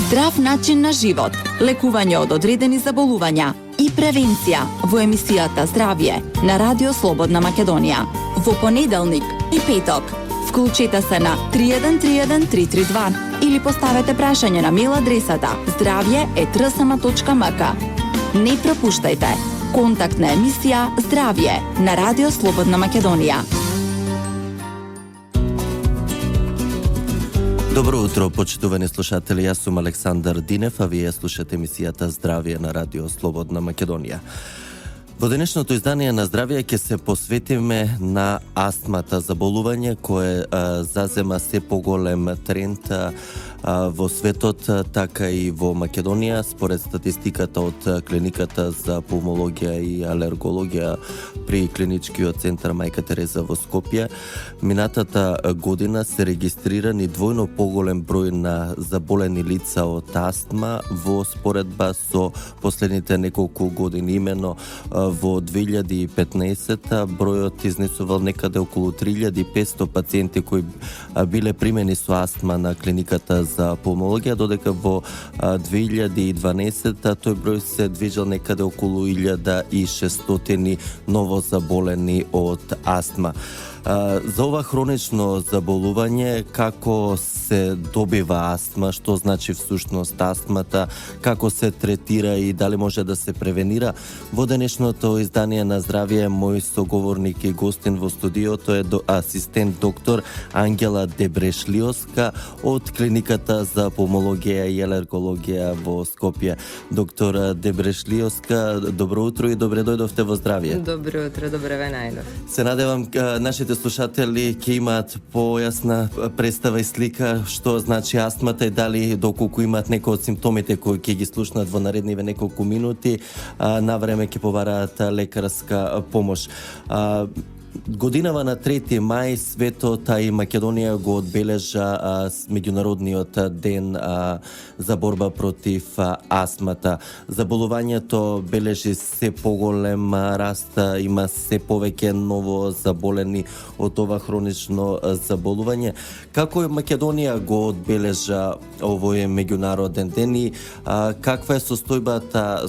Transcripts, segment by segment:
Здрав начин на живот, лекување од одредени заболувања и превенција во емисијата Здравје на Радио Слободна Македонија. Во понеделник и петок. Вклучете се на 3131 332 или поставете прашање на мејл адресата zdravje@rsm.mk. Не пропуштајте. Контактна емисија Здравје на Радио Слободна Македонија. Добро утро, почитувани слушатели. Јас сум Александар Динев, а вие слушате емисијата Здравје на Радио Слободна Македонија. Во денешното издание на Здравје ќе се посветиме на астмата, заболување кое зазема се поголем тренд во светот, така и во Македонија. Според статистиката од клиниката за пулмологија и алергологија при клиничкиот центар Мајка Тереза во Скопје, минатата година се регистрирани двојно поголем број на заболени лица од астма во споредба со последните неколку години. Имено во 2015 бројот изнесувал некаде околу 3500 пациенти кои биле примени со астма на клиниката за пулмологија, додека во 2012 тој број се движел некаде околу 1600 ново заболени од астма. За ова хронично заболување, како се добива астма, што значи всушност астмата, како се третира и дали може да се превенира, во денешното издание на Здравје мој соговорник и гостин во студиото е асистент доктор Ангела Дебрешлиоска од клиниката за пулмологија и алергологија во Скопје. Доктор Дебрешлиоска, добро утро и добре дојдовте во Здравје. Добро утро, добре ве најдов. Се надевам нашите слушатели ќе имаат појасна представа и слика што значи астмата и дали доколку имаат некои од симптомите кои ќе ги слушнат во наредниве неколку минути, на време ќе побараат лекарска помош. Годинава на 3 мај светот и Македонија го одбележа меѓународниот ден за борба против астмата. Заболувањето бележи се поголем раст, има се повеќе ново заболени од ова хронично заболување. Како Македонија го одбележа овој меѓународен ден и каква е состојбата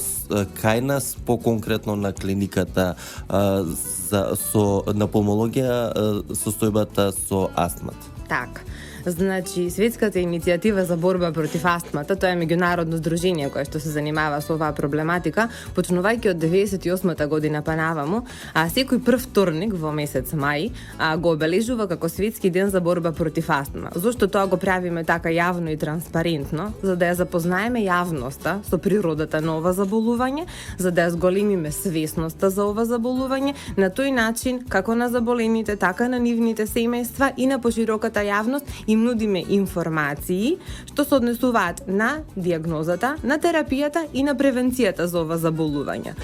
кај нас, поконкретно на клиниката на пулмологија, состојбата со астмата? Так. Значи, Светската иницијатива за борба против астмата, тоа е меѓународно здружение кое што се занимава со оваа проблематика, почнувајќи од 98-та година па наваму, секој прв вторник во месец мај го обележува како Светски ден за борба против астма. Зошто тоа го правиме така јавно и транспарентно? За да ја запознаеме јавноста со природата на ова заболување, за да ја зголемиме свесноста за ова заболување, на тој начин како на заболените, така на нивните семејства и на пошироката јавност им нудиме информации што се однесуваат на дијагнозата, на терапијата и на превенцијата за ова заболување.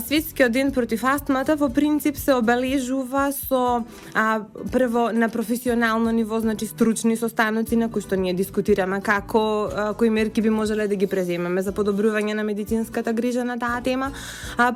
Светскиот ден против астмата во принцип се обележува со прво на професионално ниво, значи стручни состаноци на кои што ние дискутираме кои мерки би можеле да ги преземеме за подобрување на медицинската грижа на таа тема.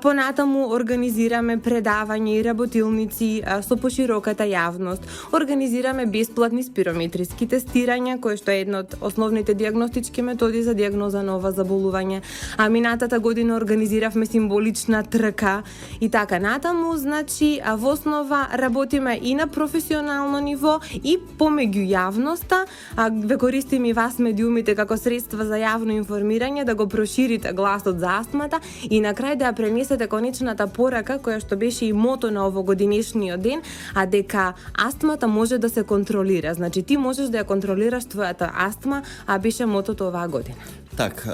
Понатаму организираме предавања и работилници со пошироката јавност. Организираме бесплатни спирометриски тестирања, кои што е една од основните дијагностички методи за дијагноза на ова заболување. Минатата година организиравме символична трка и така натаму, значи во основа работиме и на професионално ниво и помеѓу јавноста, ве користиме и вас медиумите како средства за јавно информирање, да го проширите гласот за астмата и на крај да ја пренесете конечната порака која што беше и мото на овогодинешниот ден, дека астмата може да се контролира. Значи ти можеш да ја контролираш твојата астма, беше мотото оваа година. Так,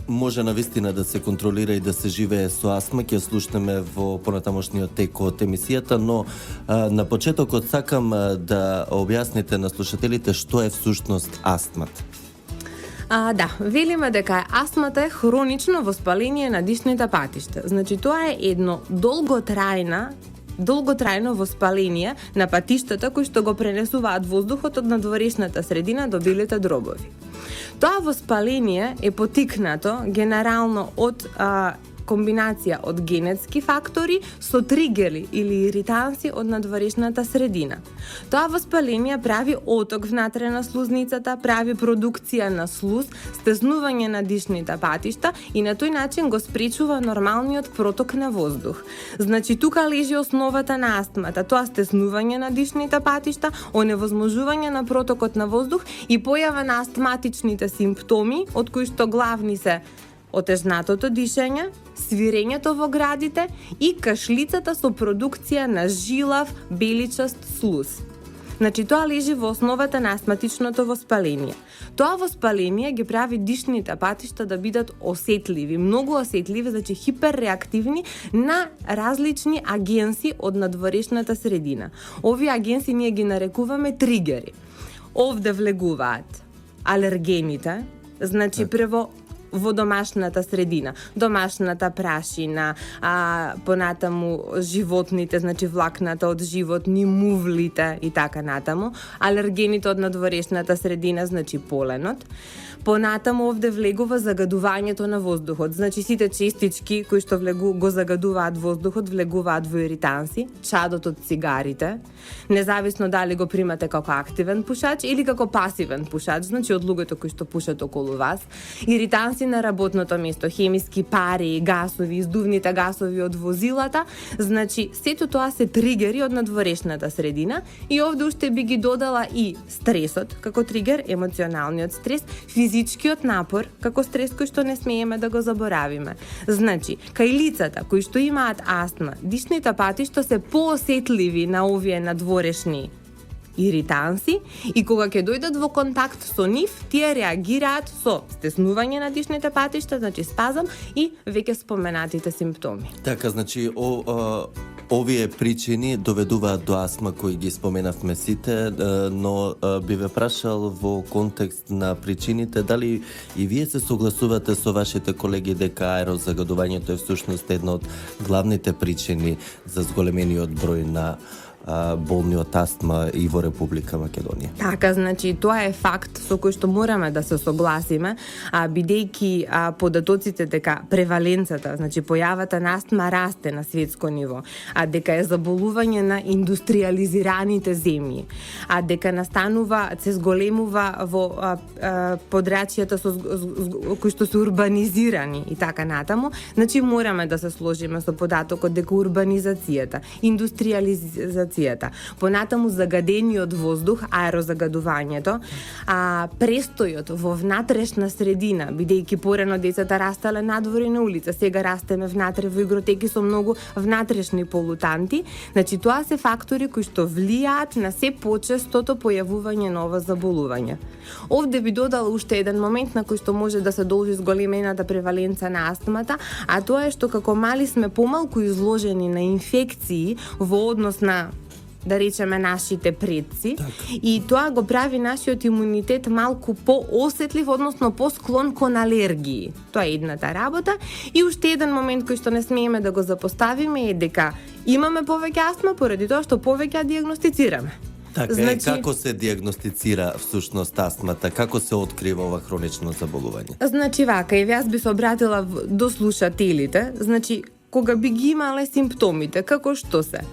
може навистина да се контролира и да се живее со астма, ќе слушнеме во понатамошниот тек од емисијата, но на почетокот сакам да објасните на слушателите што е всушност астмата. Да, велиме дека астмата е хронично воспаление на дишните патишта. Значи тоа е едно долготрајно воспаление на патиштата кои што го пренесуваат воздухот од надворешната средина до белите дробови. Тоа воспаление е потикнато генерално од комбинација од генетски фактори со тригери или иританси од надворешната средина. Тоа воспаление прави оток внатре на слузницата, прави продукција на слуз, стеснување на дишните патишта и на тој начин го спречува нормалниот проток на воздух. Значи, тука лежи основата на астмата, тоа стеснување на дишните патишта, оневозможување на протокот на воздух и појава на астматичните симптоми, од кои што главни се отежнатото дишење, свирењето во градите и кашлицата со продукција на жилав, беличаст слуз. Значи, тоа лежи во основата на астматичното воспаление. Тоа воспаление ги прави дишните патишта да бидат осетливи, многу осетливи, значи хиперреактивни на различни агенси од надворешната средина. Овие агенси ние ги нарекуваме тригери. Овде влегуваат алергените, значи прво во домашната средина, домашната прашина, понатаму животните, значи влакната од животни, мувлите и така натаму, алергените од надворешната средина, значи поленот. Понатаму овде влегува загадувањето на воздухот, значи сите честички кои што го загадуваат воздухот влегуваат во иританси, чадот од цигарите, независно дали го примате како активен пушач или како пасивен пушач, значи од луѓето кои што пушат околу вас, иританси на работното место, хемиски пари, гасови, издувните гасови од возилата, значи сето тоа се тригери од надворешната средина и овде уште би ги додала и стресот како тригер, емоционалниот стрес, физичкиот напор како стрес кој што не смееме да го заборавиме. Значи, кај лицата кои што имаат астма, дишните патишта се поосетливи на овие надворешни иританси и кога ќе дојдат во контакт со нив, тие реагираат со стеснување на дишните патишта, значи спазам и веќе споменатите симптоми. Така, значи, овие причини доведуваат до астма кои ги споменавме сите, но би ве прашал во контекст на причините, дали и вие се согласувате со вашите колеги дека аерозагадувањето е всушност една од главните причини за зголемениот број на болни од астма и во Република Македонија. Така, значи, тоа е факт со кој што мораме да се согласиме, бидејќи податоците дека преваленцата, значи појавата на астма расте на светско ниво, дека е заболување на индустриализираните земји, дека настанува, се зголемува во подрачјата кои што се урбанизирани и така натаму, значи мораме да се сложиме со податокот дека урбанизацијата, индустриализацијата, понатаму загадениот воздух, аерозагадувањето, престојот во внатрешна средина, бидејќи порано децата растале надвор и на улица, сега растеме внатре во игротеки со многу внатрешни полутанти, значи тоа се фактори кои што влијаат на се почестото појавување на ова заболување. Овде би додала уште еден момент на кој што може да се должи зголемената преваленца на астмата, а тоа е што како мали сме помалку изложени на инфекции во однос на, да речеме, нашите предци, и тоа го прави нашиот имунитет малку поосетлив, односно посклон кон алергии. Тоа е едната работа. И уште еден момент кој што не смееме да го запоставиме е дека имаме повеќе астма поради тоа што повеќе диагностицираме. Така, значи, како се диагностицира всушност астмата? Како се открива ова хронично заболување? Значи вака, и јас би се обратила до слушателите, значи кога би ги имале симптомите, како што се?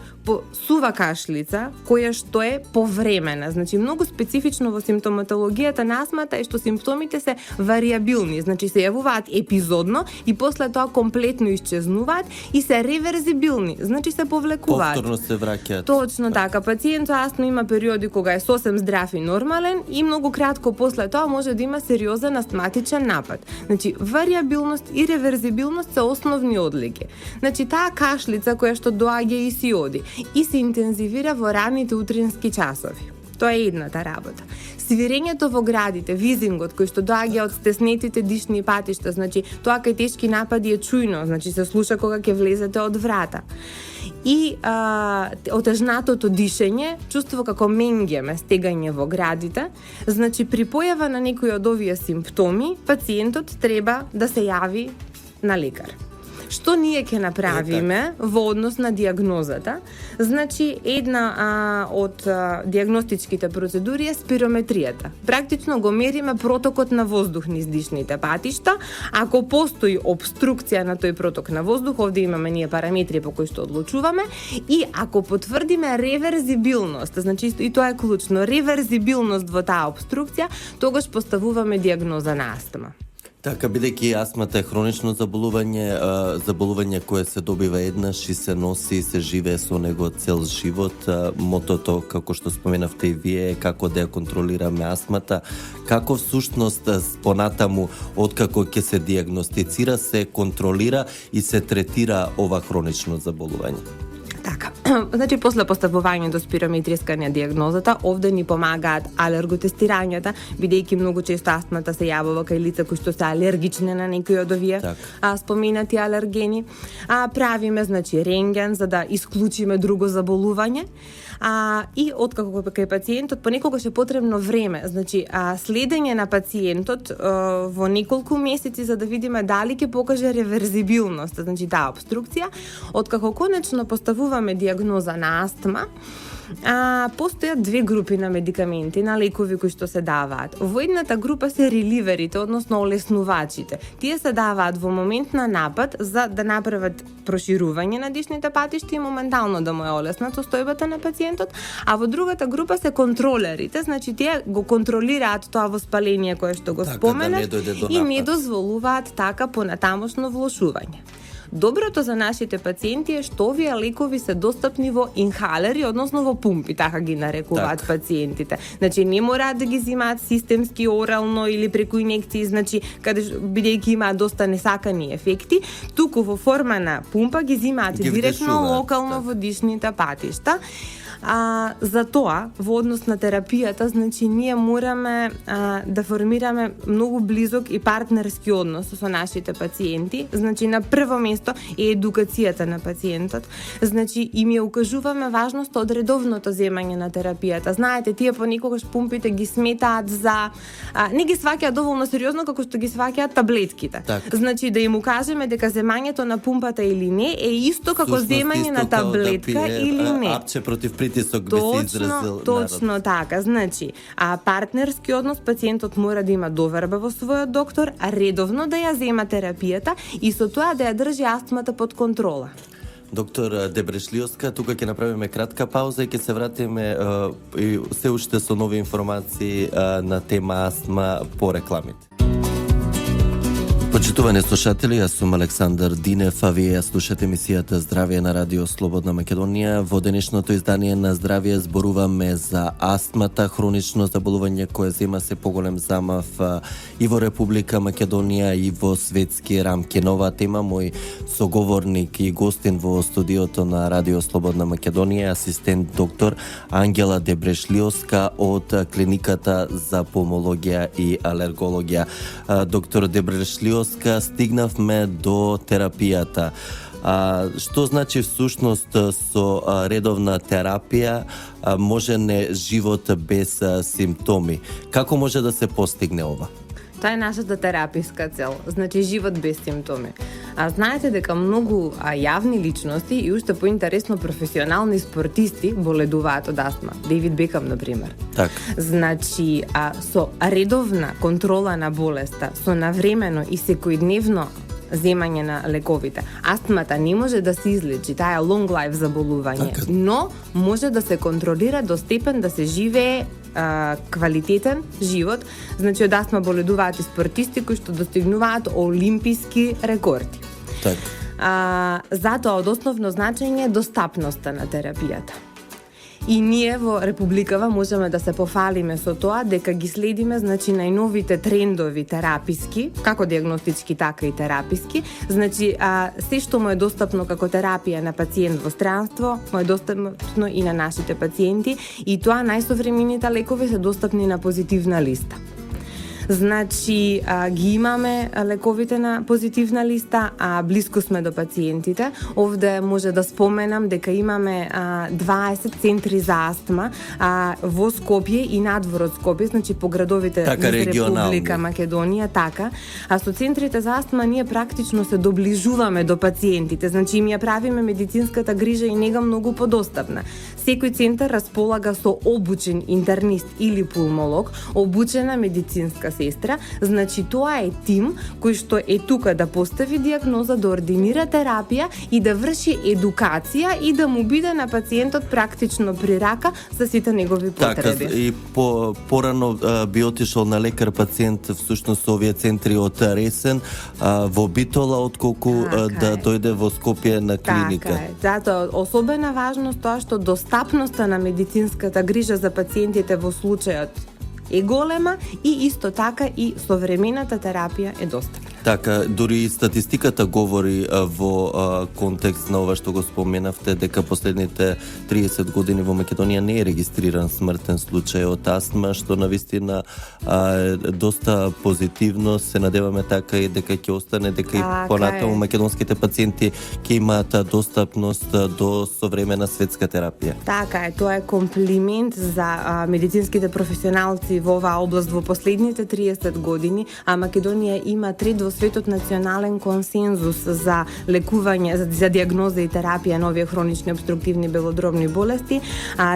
Сува кашлица, која што е повремена. Значи, многу специфично во симптоматологијата на астмата е што симптомите се вариабилни, значи се јавуваат епизодно и после тоа комплетно исчезнуваат и се реверзибилни, значи се повлекуваат. Повторно се враќаат. Точно така. Пациент со астма има периоди кога е сосем здрав и нормален и многу кратко после тоа може да има сериозен астматичен напад. Значи, вариабилност и реверзибилност се основни одлики. Значи, таа кашлица која што доаѓа и си оди и се интензивира во раните утрински часови. Тоа е едната работа. Свирењето во градите, визингот кој што доаѓа од стеснетите дишни патишта, значи тоа кај тешки напади е чујно, значи се слуша кога ќе влезете од врата. И отежнатото дишење, чувство како менѓеме, стегање во градите, значи при појава на некои од овие симптоми, пациентот треба да се јави на лекар. Што ние ќе направиме во однос на дијагнозата? Значи, една од дијагностичките процедури е спирометријата. Практично го мериме протокот на воздух низ дишните патишта. Ако постои обструкција на тој проток на воздух, овде имаме ние параметри по кои што одлучуваме, и ако потврдиме реверзибилност, значи и тоа е клучно, реверзибилност во таа обструкција, тогаш поставуваме дијагноза на астма. Така, бидејќи астмата е хронично заболување кое се добива еднаш и се носи и се живее со него цел живот. Мотото, како што споменавте и вие, е како да ја контролираме астмата, како всушност понатаму, откако ќе се дијагностицира, се контролира и се третира ова хронично заболување. Така, значи после поставувањето спирометриска на дијагнозата, овде ни помагаат алерготестирањата, бидејќи многу често астмата се јавува кај лица кои што се алергични на некои од овие споменати алергени. Правиме, значи, рентген за да исклучиме друго заболување. И откако кај пациентот понекогаш е потребно време, значи следење на пациентот во неколку месеци за да видиме дали ќе покаже реверзибилност, значи таа обструкција. Откако конечно поставуваме дијагноза на астма, постојат две групи на медикаменти, на лекови кои што се даваат. Во едната група се реливерите, односно олеснувачите. Тие се даваат во момент на напад за да направат проширување на дишните патишта и моментално да му е олеснат состојбата на пациентот, а во другата група се контролерите, значи тие го контролираат тоа воспаление кое што го споменав и не дозволуваат така понатамошно влошување. Доброто за нашите пациенти е што овие лекови се достапни во инхалери, односно во пумпи, така ги нарекуваат пациентите. Значи не мораат да ги земаат системски, орално или преку инекции, значи каде бидејќи имаат доста несакани ефекти, туку во форма на пумпа ги земаат директно локално во дишните патишта. За тоа, во однос на терапијата, значи ние мораме да формираме многу близок и партнерски однос со нашите пациенти. Значи на прво место е едукацијата на пациентот. Значи им ја укажуваме важноста од редовното земање на терапијата. Знаете, тие понекогаш пумпите ги сметаат за не ги сваќаат доволно сериозно како што ги сваќаат таблетките. Значи да им укажеме дека земањето на пумпата или не е исто како земање на таблетка или не. Апче против притисок би се изразил. Точно така. Значи, партнерски однос, пациентот мора да има доверба во својот доктор, редовно да ја зема терапијата и со тоа да ја држи астмата под контрола. Доктор Дебрешлиоска, тука ќе направиме кратка пауза и ќе се вратиме и се уште со нови информации на тема астма по рекламите. Почитувани слушатели, јас сум Александар Динев, а вие ја слушате емисијата Здравје на Радио Слободна Македонија. Во денешното издание на Здравје зборуваме за астмата, хронично заболување кое зема се поголем замав и во Република Македонија и во светски рамки. На оваа тема мој соговорник и гостин во студиото на Радио Слободна Македонија, асистент доктор Ангела Дебрешлиоска од клиниката за пулмологија и алергологија. Доктор Дебрешлиоска, стигнавме до терапијата. Што значи всушност со редовна терапија може не живот без симптоми? Како може да се постигне ова? Тоа е нашата тераписка цел, значи живот без симптоми. Знаете дека многу јавни личности и уште поинтересно професионални спортисти боледуваат од астма. Дейвид Бекам, например. Так. Значи, со редовна контрола на болеста, со навремено и секојдневно земање на лековите. Астмата не може да се излечи, таа е long life заболување, но може да се контролира до степен да се живее квалитетен живот. Значи од астма боледуваат и спортисти кои што достигнуваат олимписки рекорди. Так. Затоа од основно значење е достапноста на терапијата. И ние во Републикава можеме да се пофалиме со тоа дека ги следиме, значи, најновите трендови тераписки, како дијагностички, така и тераписки. Значи, се што му е достапно како терапија на пациент во странство, му е достапно и на нашите пациенти, и тоа најсовремените лекови се достапни на позитивна листа. Значи, ги имаме лековите на позитивна листа, а близко сме до пациентите. Овде може да споменам дека имаме 20 центри за астма во Скопје и надвор од Скопје, значи по градовите на Република Македонија, така. А со центрите за астма ние практично се доближуваме до пациентите, значи им ја правиме медицинската грижа и нега многу подостапна. Секој центар располага со обучен интернист или пулмолог, обучена медицинска сестра, значи тоа е тим кој што е тука да постави диагноза, да ординира терапија и да врши едукација и да му биде на пациентот практично при рака за сите негови потреби. Така, и порано би отишол на лекар пациент всушност со овие центри од Ресен во Битола отколку да дојде во Скопје на клиника. Така е. Затоа особена важност тоа што достапноста на медицинската грижа за пациентите во случајот е голема и исто така и современата терапија е достапна. Така, дури и статистиката говори во контекст на ова што го споменавте, дека последните 30 години во Македонија не е регистриран смртен случај од астма, што навистина доста позитивно. Се надеваме така и дека ќе остане, дека и понатаму македонските пациенти ќе имаат достапност до современа светска терапија. Така е, тоа е комплимент за медицинските професионалци во оваа област во последните 30 години, а Македонија има трет во светот национален консензус за лекување, за диагноза и терапија на овие хронични обструктивни белодробни болести,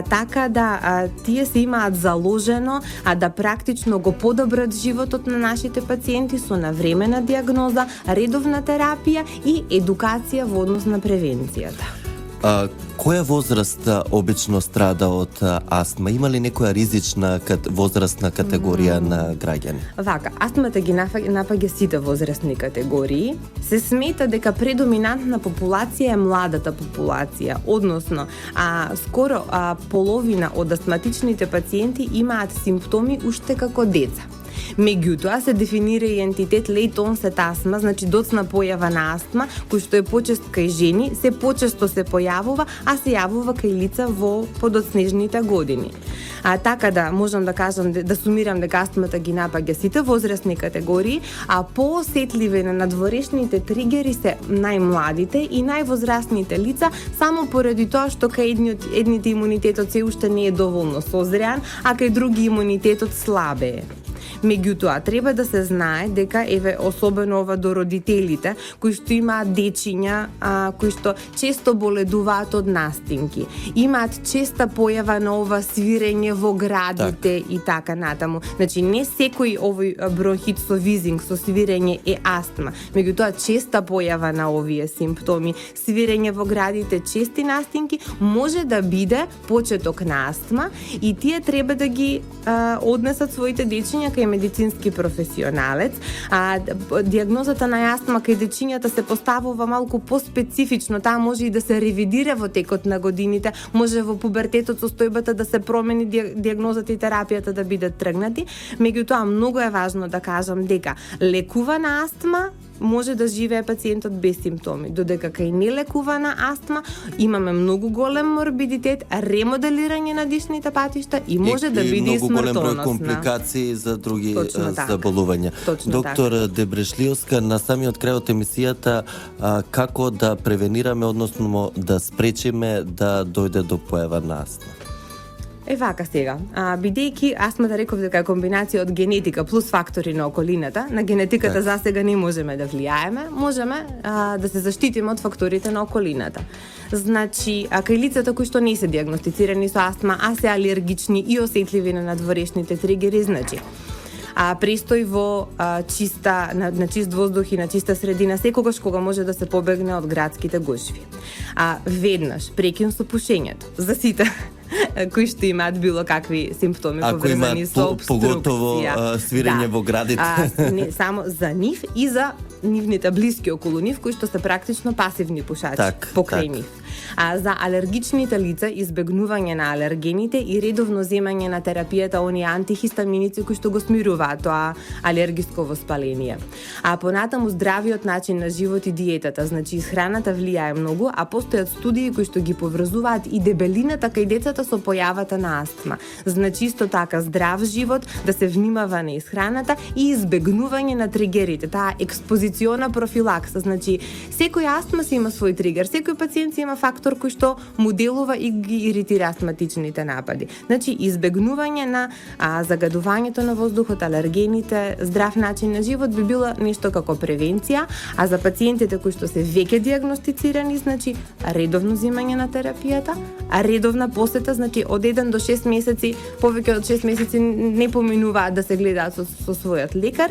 така да тие се имаат заложено да практично го подобрат животот на нашите пациенти со навремена диагноза, редовна терапија и едукација во однос на превенцијата. Која возраст обично страда од астма? Има ли некоја ризична возрастна категорија на граѓани? Вака, астмата ги напаѓа сите возрастни категории. Се смета дека предоминантна популација е младата популација, односно скоро половина од астматичните пациенти имаат симптоми уште како деца. Меѓутоа се дефинира и ентитет late onset астма, значи доцна појава на астма, кој што е почест кај жени, се почесто се појавува, а се јавува кај лица во подоцнежните години. Така да можам да кажам, да сумирам дека астмата ги напаѓа сите возрастни категории, а поосетливи на надворешните тригери се најмладите и највозрастните лица, само поради тоа што кај едните имунитетот се уште не е доволно созреан, а кај други имунитетот слабе е. Меѓутоа, треба да се знае дека особено ова до родителите кои што имаат дечиња, кои што често боледуваат од настинки, имаат честа појава на ова свирење во градите и така натаму. Значи не секој овој бронхит со визинг, со свирење е астма, меѓутоа честа појава на овие симптоми, свирење во градите, чести настинки може да биде почеток на астма и тие треба да ги однесат своите дечиња кај медицински професионалец. Диагнозата на астма кај дечињата се поставува малку поспецифично, таа може и да се ревидира во текот на годините, може во пубертетот состојбата да се промени диагнозата и терапијата да бидат тргнати. Меѓутоа, многу е важно да кажам дека лекувана астма може да живее пациентот без симптоми, додека кај нелекувана астма имаме многу голем морбидитет, ремоделирање на дишните патишта и може да биде и смртоносна. Многу голем број компликации за други заболувања. Доктор Дебрешлиовска, на самиот крај од емисијата, како да превенираме, односно да спречиме да дојде до појава на астма? Вака сега, бидејќи астмата реков дека е комбинација од генетика плюс фактори на околината, на генетиката за сега не можеме да влијаеме, можеме да се заштитиме од факторите на околината. Значи, кај лицата кои што не се диагностицирани со астма, а се алергични и осетливи на надворешните тригери, значи престој во на чист воздух и на чиста средина секогаш кога може да се побегне од градските гушви. Веднаш прекин со пушењето за сите кои што имаат било какви симптоми поврзани со обструкција. Поготово свирење во градите. Не само за нив и за нивните блиски околу нив кои што се практично пасивни пушачи покрај нив. За алергичните лица избегнување на алергените и редовно земање на терапијата оние антихистаминици кои што го смируваат тоа алергиско воспаление. Понатаму здравиот начин на живот и диетата, значи исхраната влијае многу, а постојат студии кои што ги поврзуваат и дебелината кај децата со појавата на астма. Значи исто така здрав живот, да се внимава на исхраната и избегнување на тригерите, таа експозициона профилакса. Значи секој астма си има свој тригер, секој пациент си има фактор кој што му делува и ги иритира астматичните напади. Значи избегнување на загадувањето на воздухот, алергените, здрав начин на живот би било нешто како превенција, а за пациентите кои што се веќе диагностицирани, значи редовно земање на терапијата, а редовна посета, значи од 1 до 6 месеци, повеќе од 6 месеци не поминуваат да се гледаат со својот лекар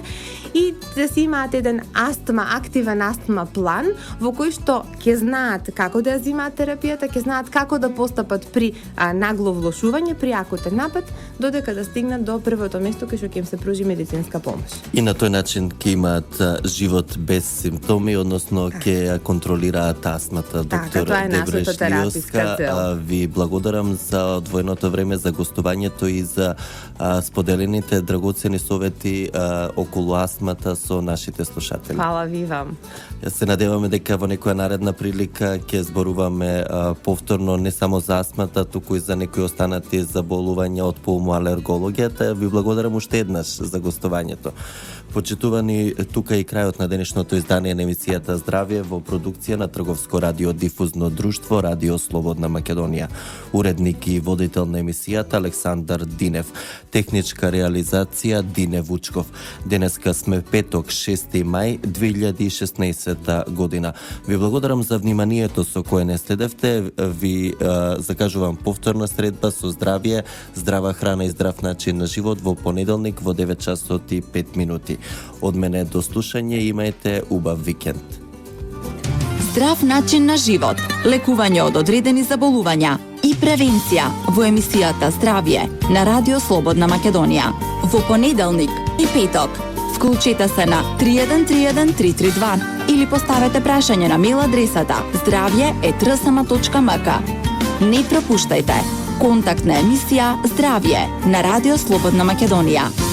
и да си имаат еден активен астма план во кој што ќе знаат како да ја земаат терапијата, ќе знаат како да постапат при нагло влошување, при акутен напад, додека да стигнат до првото место кај што ќе им се пружи медицинска помош. И на тој начин ќе имаат живот без симптоми, односно ќе ја контролираат астмата. Доктор Дебреш Лиоска, ви благодарам за одвоеното време, за гостувањето и за споделените драгоцени совети околу астмата со нашите слушатели. Фала ви вам. Ја се надеваме дека во некоја наредна прилика ќе зборуваме повторно не само за астмата, туку и за некои останати заболувања од пулмоалергологијата. Ви благодарам уште еднаш за гостувањето. Почитувани, тука и крајот на денешното издание на емисијата Здравје во продукција на Трговско радиодифузно друштво Радио Слободна Македонија. Уредник и водител на емисијата Александар Динев. Техничка реализација Дине Вучков. Денеска сме петок, 6 мај 2016 година. Ви благодарам за вниманието со кое не следевте. Ви закажувам повторна средба со здравје, здрава храна и здрав начин на живот во понеделник во 9 часот и 5 минути. Од мене до слушање, имајте убав викенд. Здрав начин на живот, лекување од одредени заболувања и превенција во емисијата Здравје на Радио Слободна Македонија. Во понеделник и петок. Вклучете се на 3131 332 или поставете прашање на мејл адресата zdravje@rsma.mk. Не пропуштајте контактна емисија Здравје на Радио Слободна Македонија.